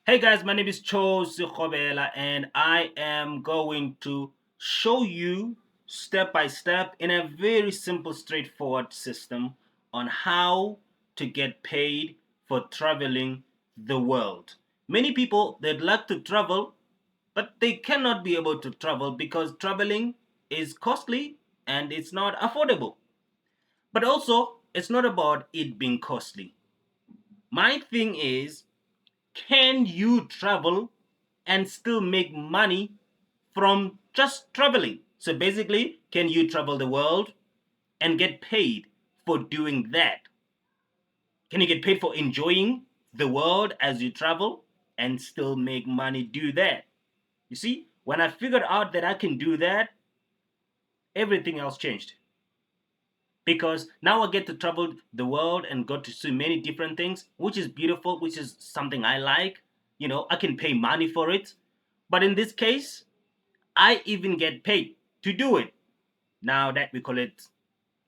Hey guys, my name is Cho Sikobela and I am going to show you step by step in a very simple, straightforward system on how to get paid for traveling the world. Many people they'd like to travel, but they cannot be able to travel because traveling is costly and it's not affordable. But also, it's not about it being costly. My thing is, can you travel and still make money from just traveling? So basically, can you travel the world and get paid for doing that? Can you get paid for enjoying the world as you travel and still make money do that? You see, when I figured out that I can do that, everything else changed. Because now I get to travel the world and go to see many different things, which is beautiful, which is something I like. I can pay money for it. But in this case, I even get paid to do it. Now that we call it,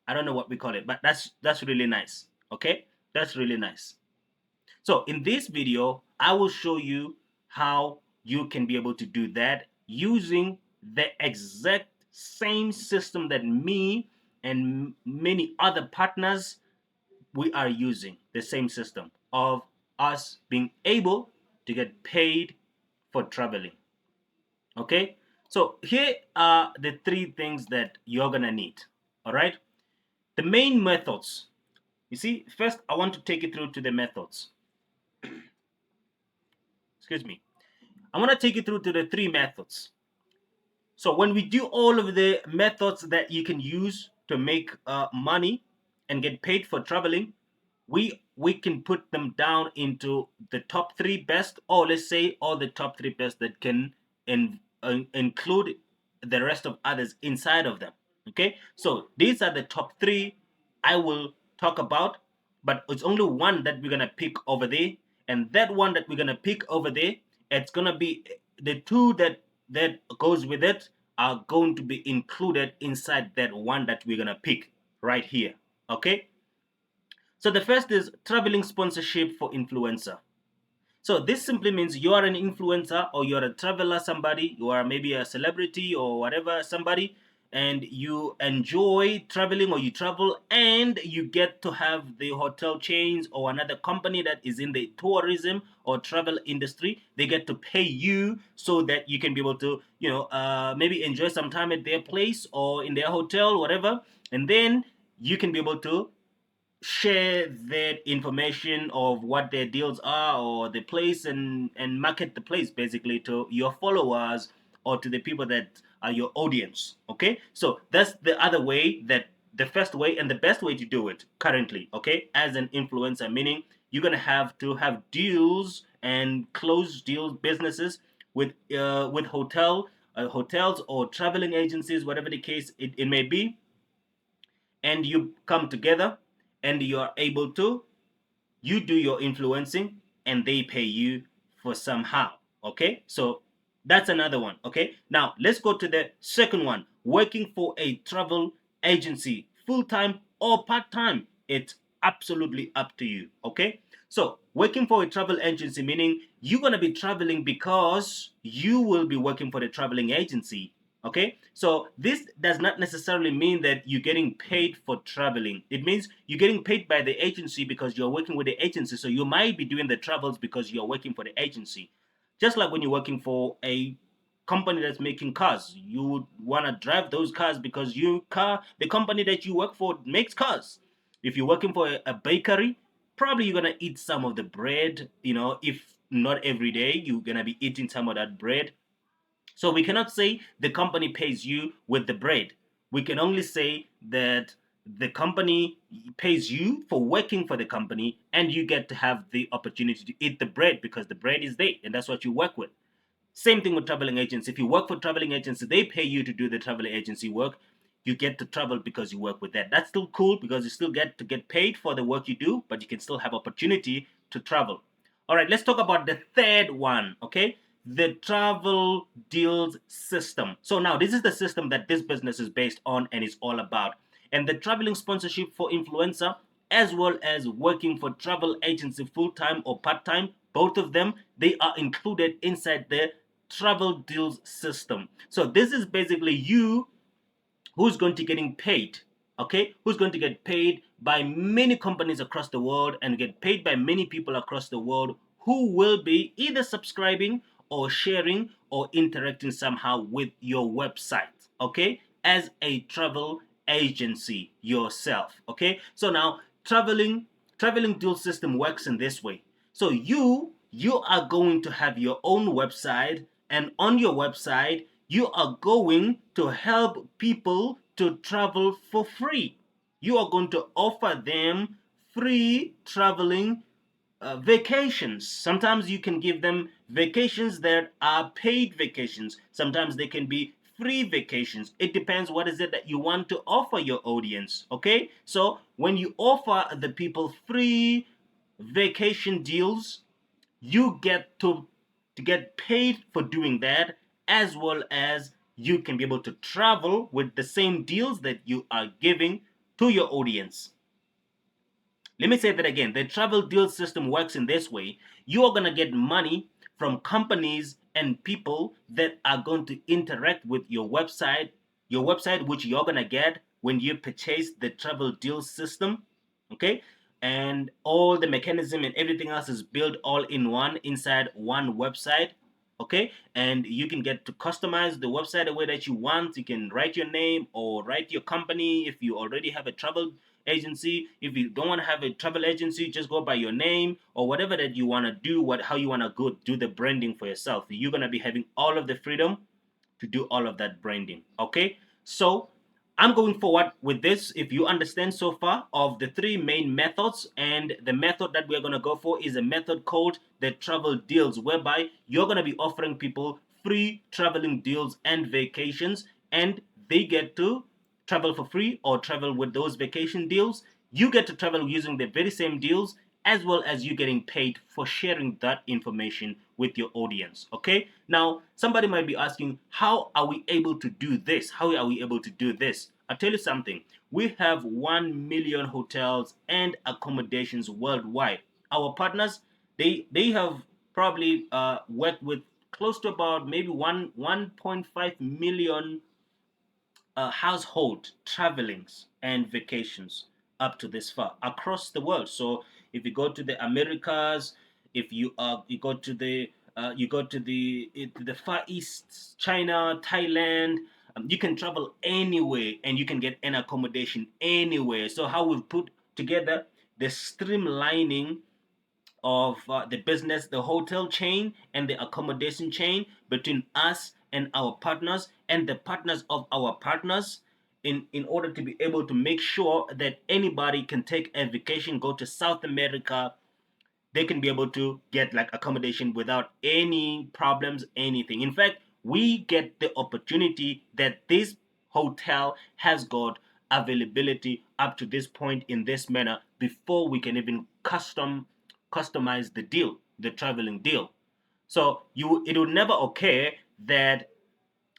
I don't know what we call it, but that's really nice. Okay? That's really nice. So in this video, I will show you how you can be able to do that using the exact same system that me and many other partners we are using the same system of us being able to get paid for traveling. Okay, so here are the three things that you're gonna need. All right, the main methods. You see, first I want to take you through to the methods. Excuse me. I want to take you through to the three methods. So when we do all of the methods that you can use to make money and get paid for traveling, we can put them down into the top three best, or let's say all the top three best that can include the rest of others inside of them. Okay, so these are the top three I will talk about, but it's only one that we're gonna pick over there, and that one that we're gonna pick over there, it's gonna be the two that goes with it are going to be included inside that one that we're gonna pick right here. Okay, so the first is traveling sponsorship for influencer. So this simply means you are an influencer or you're a traveler, somebody, you are maybe a celebrity or whatever, somebody, and you enjoy traveling or you travel and you get to have the hotel chains or another company that is in the tourism or travel industry. They get to pay you so that you can be able to, maybe enjoy some time at their place or in their hotel, whatever. And then you can be able to share that information of what their deals are or the place and market the place basically to your followers or to the people that are your audience. Okay, so that's the other way, that the first way and the best way to do it currently. Okay, as an influencer, meaning you're gonna have to have deals and close deals businesses with hotels or traveling agencies, whatever the case it may be, and you come together and you are able to, you do your influencing and they pay you for somehow. Okay, so that's another one. Okay, now let's go to the second one, working for a travel agency, full-time or part-time. It's absolutely up to you. Okay, so working for a travel agency, meaning you're going to be traveling because you will be working for the traveling agency. Okay, so this does not necessarily mean that you're getting paid for traveling. It means you're getting paid by the agency because you're working with the agency. So you might be doing the travels because you're working for the agency. Just like when you're working for a company that's making cars, you would want to drive those cars because the company that you work for makes cars. If you're working for a bakery, probably you're gonna eat some of the bread. If not every day, you're gonna be eating some of that bread. So we cannot say the company pays you with the bread. We can only say that the company pays you for working for the company and you get to have the opportunity to eat the bread because the bread is there and that's what you work with. Same thing with traveling agents. If you work for traveling agency, they pay you to do the travel agency work. You get to travel because you work with that. That's still cool because you still get to get paid for the work you do, but you can still have opportunity to travel. All right, let's talk about the third one, okay? The travel deals system. So now this is the system that this business is based on and is all about. And the traveling sponsorship for influencer, as well as working for travel agency full-time or part-time. Both of them, they are included inside the travel deals system. So this is basically you who's going to getting paid, okay, who's going to get paid by many companies across the world and get paid by many people across the world who will be either subscribing or sharing or interacting somehow with your website, okay, as a travel agency yourself. Okay, so now traveling deal system works in this way. So you are going to have your own website, and on your website you are going to help people to travel for free. You are going to offer them free traveling vacations. Sometimes you can give them vacations that are paid vacations. Sometimes they can be free vacations. It depends what is it that you want to offer your audience. Okay, so when you offer the people free vacation deals, you get to get paid for doing that, as well as you can be able to travel with the same deals that you are giving to your audience. Let me say that again. The travel deal system works in this way. You are going to get money from companies and people that are going to interact with your website, which you're going to get when you purchase the travel deal system. Okay. And all the mechanism and everything else is built all in one inside one website. Okay, and you can get to customize the website the way that you want. You can write your name or write your company if you already have a travel agency. If you don't want to have a travel agency, just go by your name or whatever that you want to do, how you want to go do the branding for yourself. You're going to be having all of the freedom to do all of that branding. Okay, so I'm going forward with this. If you understand so far of the three main methods, and the method that we're going to go for is a method called the travel deals, whereby you're going to be offering people free traveling deals and vacations, and they get to travel for free or travel with those vacation deals. You get to travel using the very same deals, as well as you getting paid for sharing that information with your audience. Okay, now somebody might be asking, how are we able to do this? How are we able to do this? I'll tell you something. We have 1 million hotels and accommodations worldwide. Our partners, they have probably worked with close to about maybe 1.5 million household travelings and vacations up to this far across the world. So if you go to the Americas, if you go to the Far East, China, Thailand, you can travel anywhere and you can get an accommodation anywhere. So how we've put together the streamlining of the business, the hotel chain and the accommodation chain between us and our partners and the partners of our partners, in order to be able to make sure that anybody can take a vacation, go to South America, they can be able to get like accommodation without any problems, anything. In fact, we get the opportunity that this hotel has got availability up to this point in this manner before we can even customize the deal, the traveling deal. So it will never occur that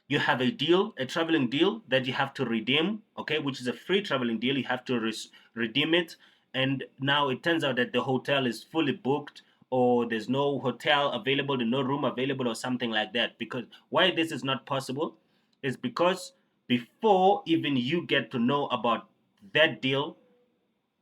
you have a deal, a traveling deal that you have to redeem, okay, which is a free traveling deal. You have to redeem it, and now it turns out that the hotel is fully booked, or there's no hotel available, there's no room available, or something like that. Because why this is not possible is because before even you get to know about that deal,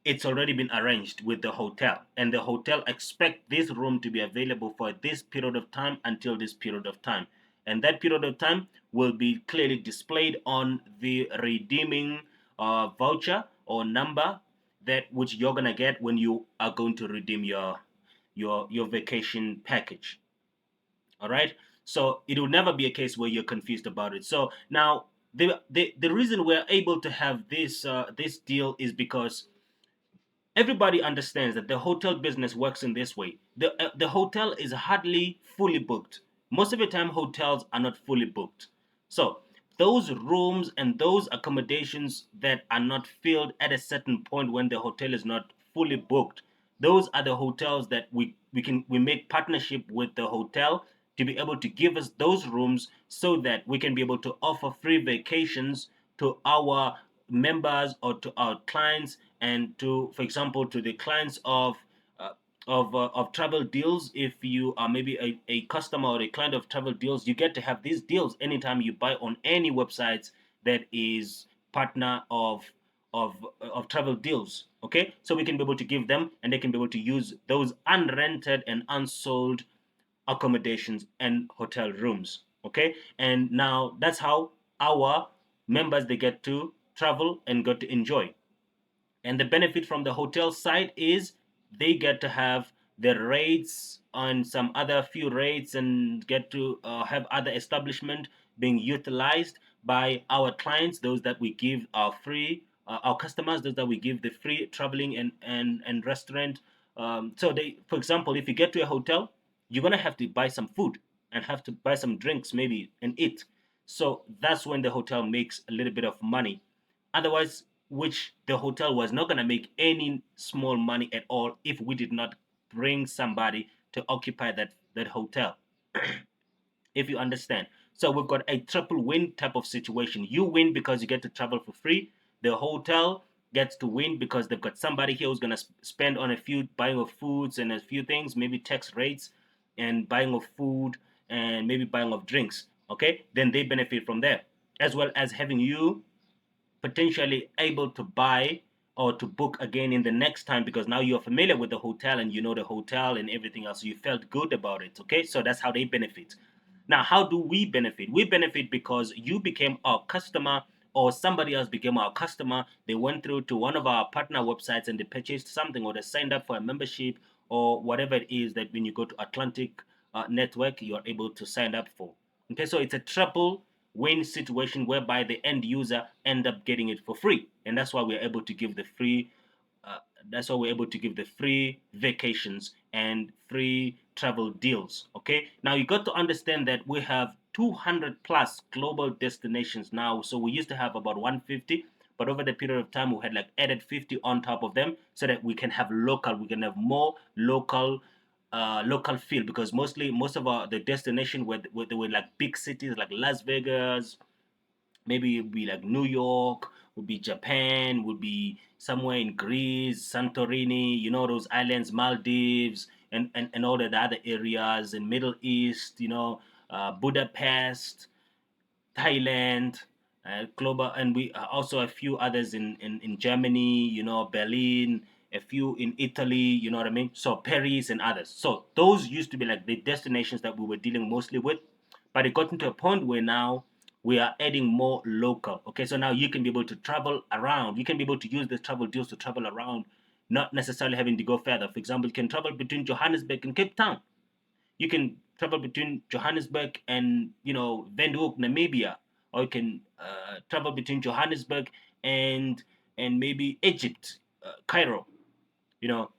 it's already been arranged with the hotel, and the hotel expect this room to be available for this period of time until this period of time, and that period of time will be clearly displayed on the redeeming voucher or number that which you're gonna get when you are going to redeem your vacation package. All right, so it will never be a case where you're confused about it. So now the reason we're able to have this deal is because everybody understands that the hotel business works in this way. The hotel is hardly fully booked. Most of the time, hotels are not fully booked. So those rooms and those accommodations that are not filled at a certain point when the hotel is not fully booked, those are the hotels that we make partnership with the hotel to be able to give us those rooms so that we can be able to offer free vacations to our members or to our clients, And to, for example, to the clients uh, of Travel Deals, if you are maybe a customer or a client of Travel Deals, you get to have these deals anytime you buy on any websites that is partner of Travel Deals. Okay, so we can be able to give them, and they can be able to use those unrented and unsold accommodations and hotel rooms. Okay, and now that's how our members, they get to travel and get to enjoy. And the benefit from the hotel side is they get to have the rates on some other few rates, and get to have other establishment being utilized by our clients, those that we give our free our customers, those that we give the free traveling and restaurant. So they, for example, if you get to a hotel, you're gonna have to buy some food and have to buy some drinks maybe and eat. So that's when the hotel makes a little bit of money. Otherwise, which the hotel was not going to make any small money at all if we did not bring somebody to occupy that hotel. If you understand. So we've got a triple win type of situation. You win because you get to travel for free. The hotel gets to win because they've got somebody here who's going to spend on a few buying of foods and a few things, maybe tax rates and buying of food and maybe buying of drinks. Okay, then they benefit from there, as well as having you potentially able to buy or to book again in the next time, because now you're familiar with the hotel and you know the hotel and everything else. You felt good about it. Okay, so that's how they benefit. Now, how do we benefit? We benefit because you became our customer, or somebody else became our customer. They went through to one of our partner websites and they purchased something, or they signed up for a membership, or whatever it is that when you go to Atlantic Network, you are able to sign up for. Okay, so it's a triple win situation whereby the end user end up getting it for free, and that's why we're able to give the free uh, that's why we're able to give the free vacations and free travel deals. Okay, now you got to understand that we have 200 plus global destinations now. So we used to have about 150, but over the period of time we had like added 50 on top of them, so that we can have more local feel, because most of our the destination they were like big cities like Las Vegas, maybe it would be like New York, would be Japan, would be somewhere in Greece, Santorini, those islands, Maldives, and all the other areas in Middle East, Budapest, Thailand, global, and we also a few others in Germany, Berlin, a few in Italy, you know what I mean? So Paris and others. So those used to be like the destinations that we were dealing mostly with, but it got into a point where now we are adding more local. Okay, so now you can be able to travel around. You can be able to use the travel deals to travel around, not necessarily having to go further. For example, you can travel between Johannesburg and Cape Town. You can travel between Johannesburg and Windhoek, Namibia, or you can travel between Johannesburg and maybe Egypt, Cairo. You know,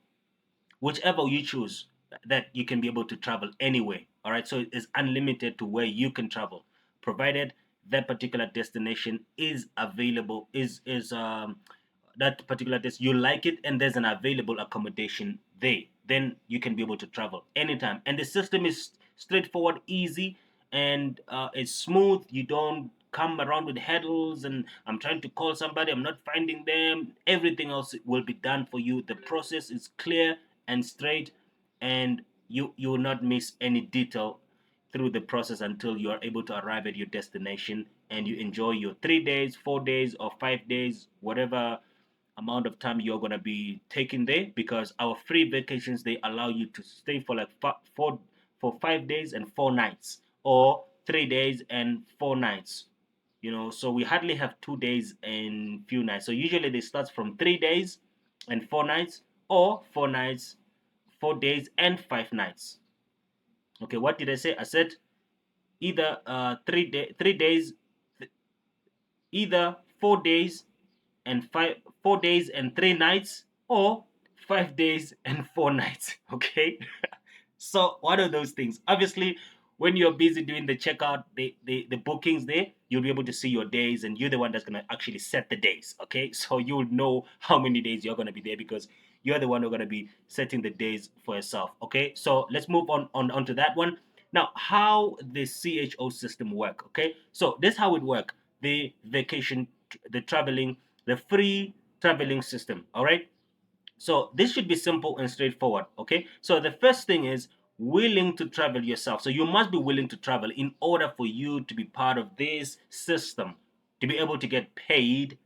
whichever you choose, that you can be able to travel anywhere. All right, so it's unlimited to where you can travel, provided that particular destination is available, is that particular test you like it, and there's an available accommodation there, then you can be able to travel anytime. And the system is straightforward, easy, and it's smooth. You don't come around with hurdles and I'm trying to call somebody, I'm not finding them. Everything else will be done for you. The process is clear and straight, and you will not miss any detail through the process until you are able to arrive at your destination and you enjoy your 3 days, 4 days, or 5 days, whatever amount of time you're going to be taking there, because our free vacations, they allow you to stay for like 5 days and 4 nights, or 3 days and 4 nights. So we hardly have 2 days and few nights. So usually they start from 3 days and 4 nights, or 4 nights, 4 days and 5 nights. Okay, what did I say? I said either 3 days, either 4 days and 4 days and 3 nights, or 5 days and 4 nights. Okay. So one of those things. Obviously, when you're busy doing the checkout, the bookings there, you'll be able to see your days, and you're the one that's gonna actually set the days. Okay, so you'll know how many days you're gonna be there, because you're the one who's gonna be setting the days for yourself. Okay, so let's move on to that one. Now, how the CHO system work? Okay, so this is how it work. The vacation, the traveling, the free traveling system. All right. So this should be simple and straightforward. Okay. So the first thing is willing to travel yourself. So you must be willing to travel in order for you to be part of this system, to be able to get paid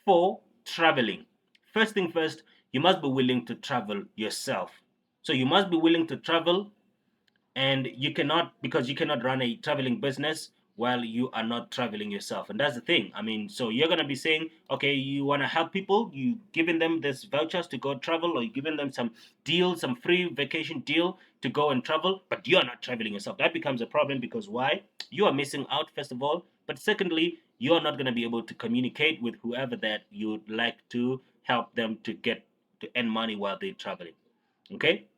for traveling. First thing first, you must be willing to travel yourself. So you must be willing to travel, and you cannot, because you cannot run a traveling business while you are not traveling yourself. And that's the thing. I mean, so you're going to be saying, okay, you want to help people, you giving them this vouchers to go travel, or you giving them some deal, some free vacation deal to go and travel, but you're not traveling yourself. That becomes a problem, because why? You are missing out, first of all, but secondly, you're not going to be able to communicate with whoever that you'd like to help them to get to earn money while they're traveling. Okay.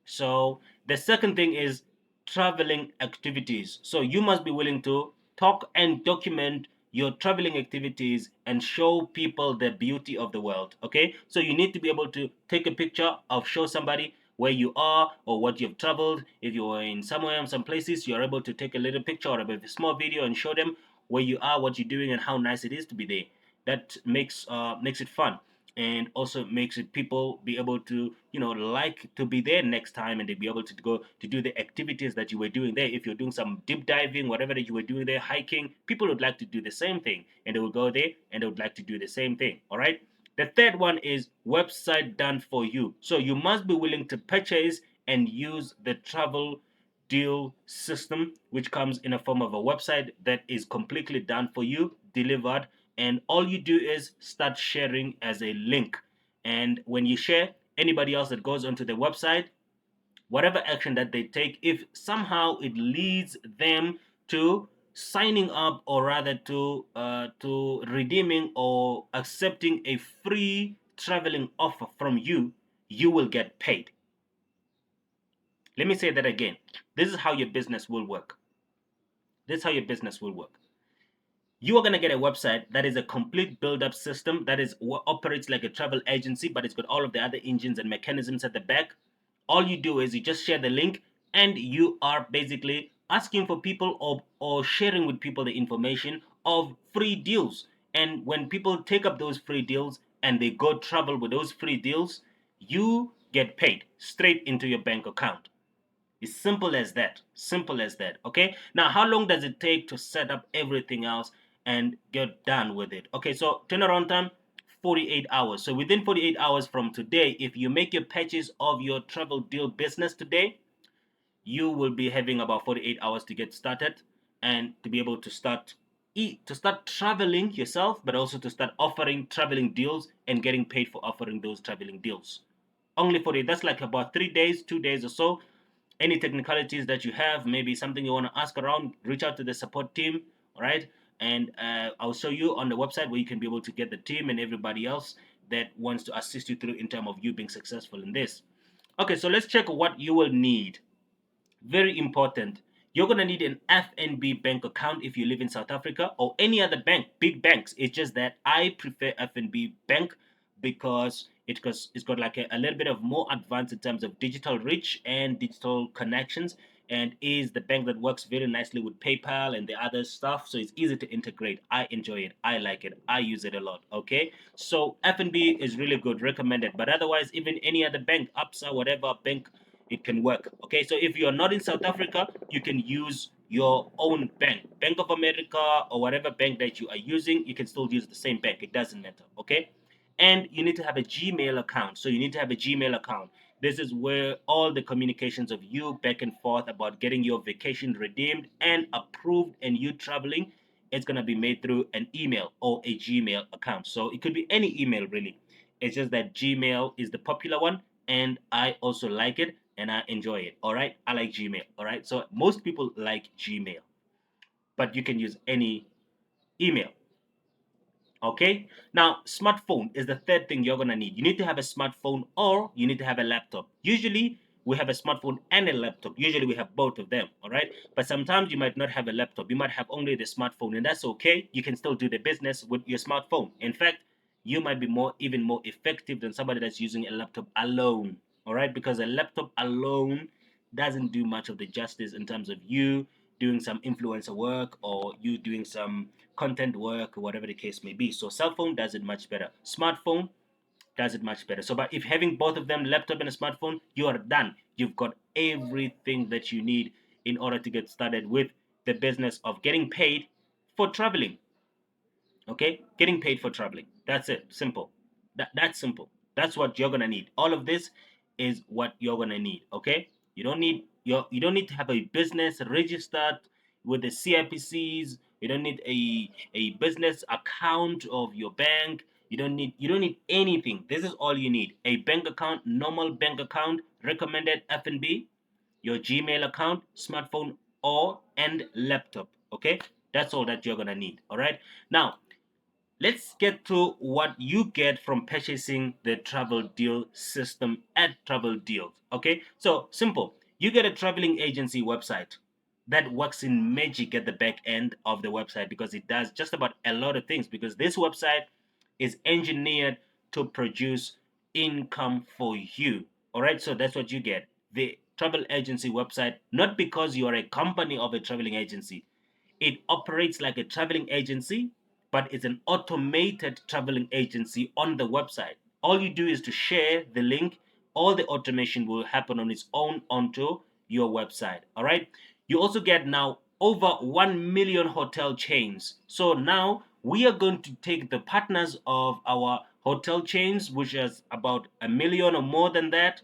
So the second thing is traveling activities. So you must be willing to talk and document your traveling activities and show people the beauty of the world. Okay, so you need to be able to take a picture of, show somebody where you are or what you've traveled. If you're in somewhere, some places, you're able to take a little picture or a small video and show them where you are, what you're doing, and how nice it is to be there. That makes it fun, and also makes it people be able to, like to be there next time, and they be able to go to do the activities that you were doing there. If you're doing some deep diving, whatever that you were doing there, hiking, people would like to do the same thing, and they will go there and they would like to do the same thing. All right. The third one is website done for you. So you must be willing to purchase and use the travel deal system, which comes in a form of a website that is completely done for you, delivered, and all you do is start sharing as a link. And when you share, anybody else that goes onto the website, whatever action that they take, if somehow it leads them to signing up, or rather to redeeming or accepting a free traveling offer from you, you will get paid. Let me say that again. This is how your business will work. This is how your business will work. You are going to get a website that is a complete build-up system that is operates like a travel agency, but it's got all of the other engines and mechanisms at the back. All you do is you just share the link, and you are basically asking for people, or sharing with people the information of free deals. And when people take up those free deals and they go travel with those free deals, you get paid straight into your bank account. It's simple as that. Simple as that. Okay. Now, how long does it take to set up everything else and get done with it? Okay. So turnaround time, 48 hours. So within 48 hours from today, if you make your purchase of your travel deal business today, you will be having about 48 hours to get started, and to be able to start traveling yourself, but also to start offering traveling deals and getting paid for offering those traveling deals. Only 48. That's like about 3 days, 2 days or so. Any technicalities that you have, maybe something you want to ask around, reach out to the support team. All right. And I'll show you on the website where you can be able to get the team and everybody else that wants to assist you through in terms of you being successful in this. Okay, so let's check what you will need. Very important. You're gonna need an FNB bank account if you live in South Africa, or any other bank, big banks. It's just that I prefer FNB bank because it's got like a little bit of more advanced in terms of digital reach and digital connections, and is the bank that works very nicely with PayPal and the other stuff. So it's easy to integrate. I enjoy it. I like it. I use it a lot. Okay, so FNB is really good, recommended. But otherwise, even any other bank, ABSA, whatever bank, it can work. Okay, so if you're not in South Africa, you can use your own bank, Bank of America, or whatever bank that you are using. You can still use the same bank, it doesn't matter. Okay, and you need to have a Gmail account. So you need to have a Gmail account. This is where all the communications of you back and forth about getting your vacation redeemed and approved and you traveling, it's going to be made through an email or a Gmail account. So it could be any email really. It's just that Gmail is the popular one, and I also like it and I enjoy it. All right, I like Gmail. All right, so most people like Gmail, but you can use any email. Okay, now smartphone is the third thing you're gonna need. You need to have a smartphone, or you need to have a laptop. Usually we have a smartphone and a laptop. Usually we have both of them. All right, but sometimes you might not have a laptop. You might have only the smartphone, and that's okay. You can still do the business with your smartphone. In fact, you might be even more effective than somebody that's using a laptop alone. All right, because a laptop alone doesn't do much of the justice in terms of you doing some influencer work or you doing some content work or whatever the case may be. So cell phone does it much better. Smartphone does it much better. So, but if having both of them, laptop and a smartphone, you are done. You've got everything that you need in order to get started with the business of getting paid for traveling. Okay, getting paid for traveling. That's it. Simple. That's simple. That's what you're gonna need. All of this is what you're gonna need. Okay, you don't need to have a business registered with the CIPCs. You don't need a business account of your bank. You don't need anything. This is all you need: a bank account, normal bank account, recommended FNB, your Gmail account, smartphone, or and laptop. Okay, that's all that you're gonna need. All right. Now let's get to what you get from purchasing the travel deal system at Travel Deals. Okay, so simple. You get a traveling agency website that works in magic at the back end of the website because it does just about a lot of things. Because this website is engineered to produce income for you. All right, so that's what you get, the travel agency website, not because you are a company of a traveling agency. It operates like a traveling agency, but it's an automated traveling agency on the website. All you do is to share the link. All the automation will happen on its own onto your website. All right. You also get now over 1 million hotel chains. So now we are going to take the partners of our hotel chains, which is about 1 million or more than that.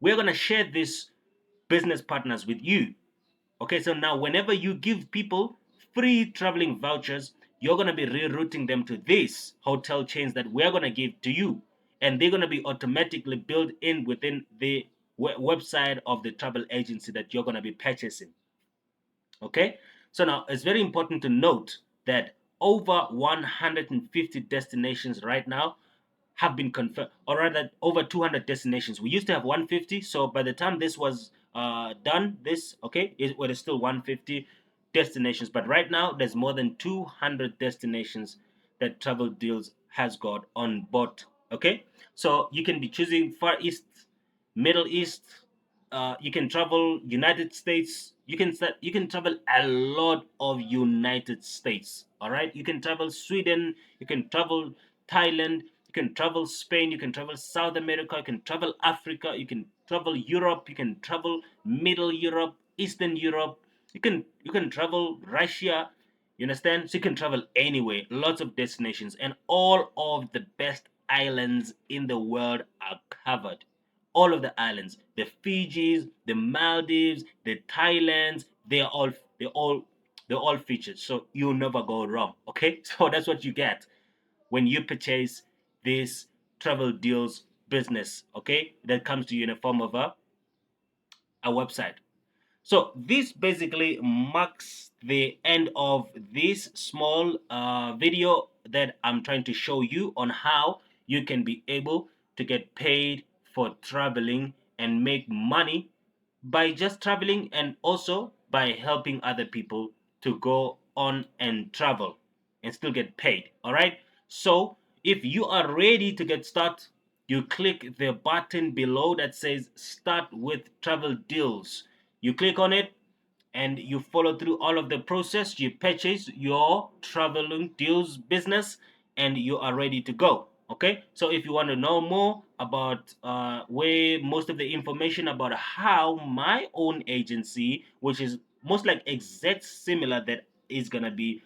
We're going to share these business partners with you. Okay, so now whenever you give people free traveling vouchers, you're going to be rerouting them to these hotel chains that we're going to give to you. And they're going to be automatically built in within the website of the travel agency that you're going to be purchasing. Okay, so now it's very important to note that over 150 destinations right now have been confirmed, or rather over 200 destinations. We used to have 150, so by the time this was done, this okay, it was still 150 destinations. But right now, there's more than 200 destinations that Travel Deals has got on board. Okay, so you can be choosing Far East, Middle East. You can travel United States. You can travel a lot of United States. All right, you can travel Sweden. You can travel Thailand. You can travel Spain. You can travel South America. You can travel Africa. You can travel Europe. You can travel Middle Europe, Eastern Europe. You can travel Russia. You understand? So you can travel anywhere. Lots of destinations, and all of the best islands in the world are covered. All of the islands, the Fijis, the Maldives, the Thailands, they're all featured. So you'll never go wrong. Okay, so that's what you get when you purchase this travel deals business. Okay, that comes to you in the form of a website. So this basically marks the end of this small video that I'm trying to show you on how you can be able to get paid for traveling and make money by just traveling, and also by helping other people to go on and travel and still get paid. All right. So if you are ready to get started, you click the button below that says start with travel deals. You click on it and you follow through all of the process. You purchase your traveling deals business and you are ready to go. Okay, so if you want to know more about where most of the information about how my own agency, which is most like exact similar that is gonna be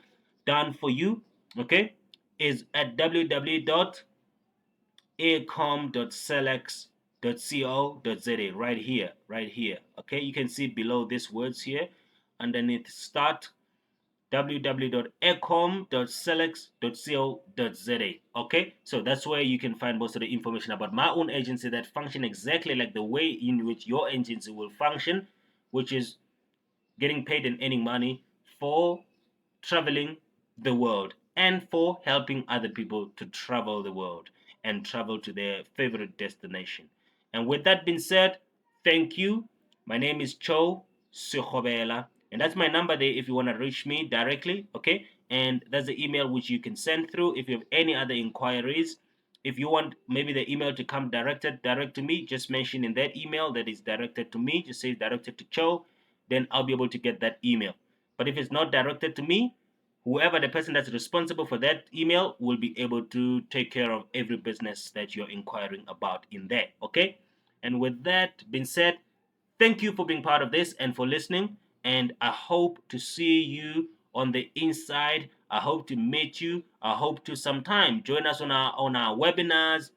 done for you, okay, is at www.acom.select.co.za, right here. Okay, you can see below these words here underneath start, www.acom.select.co.za. Okay, so that's where you can find most of the information about my own agency that function exactly like the way in which your agency will function, which is getting paid and earning money for traveling the world and for helping other people to travel the world and travel to their favorite destination. And with that being said, thank you. My name is Cho Sukhobela, and that's my number there if you want to reach me directly. Okay, and that's the email which you can send through if you have any other inquiries. If you want maybe the email to come direct to me, just mention in that email that is directed to me, just say directed to Cho, then I'll be able to get that email. But if it's not directed to me, whoever the person that's responsible for that email will be able to take care of every business that you're inquiring about in there. Okay? And with that being said, thank you for being part of this and for listening. And I hope to see you on the inside. I hope to meet you. I hope to sometime join us on our webinars,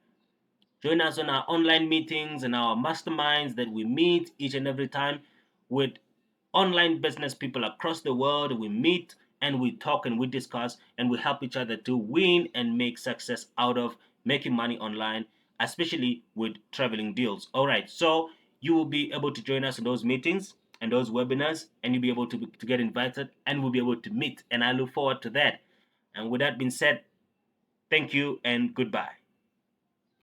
join us on our online meetings and our masterminds that we meet each and every time with online business people across the world. We meet and we talk and we discuss and we help each other to win and make success out of making money online, especially with traveling deals. All right, so you will be able to join us in those meetings and those webinars, and you'll be able to get invited, and we'll be able to meet. And I look forward to that. And with that being said, thank you and goodbye.